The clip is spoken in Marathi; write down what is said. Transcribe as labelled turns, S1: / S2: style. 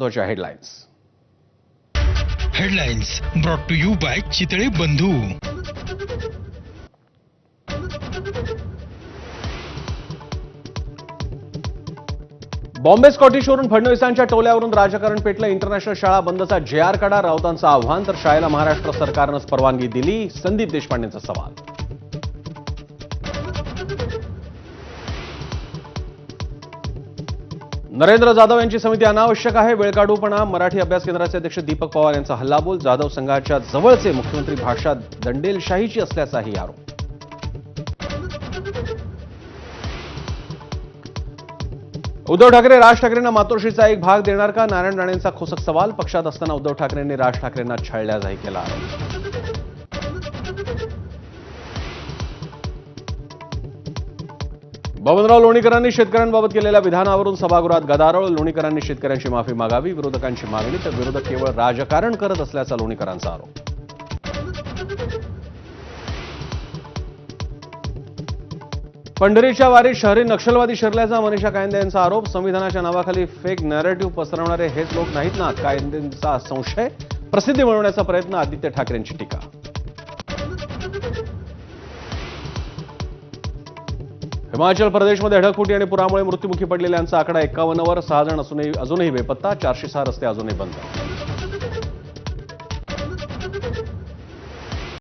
S1: महत्त्वाच्या headlines.
S2: Headlines brought to you by Chitale Bandhu.
S1: Bombay स्कॉटिशवरून फडणवीसांच्या टोल्यावरून राजकारण पेटलं. इंटरनॅशनल शाळा बंदचा जे.आर काढा, राऊतांचं आव्हान. तर शाळेला महाराष्ट्र सरकारनंच परवानगी दिली, संदीप देशपांडेंचा सवाल. नरेंद्र जाधव यांची समिती अनावश्यक आहे, वेळकाढूपणा. मराठी अभ्यास केंद्राचे अध्यक्ष दीपक पवार यांचा हल्लाबोल. जाधव संघाच्या जवळचे मुख्यमंत्री भाषा दंडेलशाहीची असल्याचाही आरोप. उद्धव ठाकरे राज ठाकरेंना मातोश्रीचा एक भाग देणार का? नारायण राणेंचा खोचक सवाल. पक्षात असताना उद्धव ठाकरेंनी राज ठाकरेंना छळल्याचाही केला आरोप. बबनराव लोणीकरांनी शेतकऱ्यांबाबत केलेल्या विधानावरून सभागृहात गदारोळ. लोणीकरांनी शेतकऱ्यांची माफी मागावी, विरोधकांची मागणी. तर विरोधक केवळ राजकारण करत असल्याचा लोणीकरांचा आरोप. पंढरीच्या वारीत शहरी नक्षलवादी शिरल्याचा मनीषा कायंदे यांचा आरोप. संविधानाच्या नावाखाली फेक नॅरेटिव्ह पसरवणारे हेच लोक नाहीत ना, कायंदेंचा संशय. प्रसिद्धी मिळवण्याचा प्रयत्न, आदित्य ठाकरेंची टीका. हिमाचल प्रदेशमध्ये ढगफुटी आणि पुरामुळे मृत्युमुखी पडलेल्यांचा आकडा 51 वर. 6 जण अजूनही बेपत्ता. 406 रस्ते अजूनही बंद.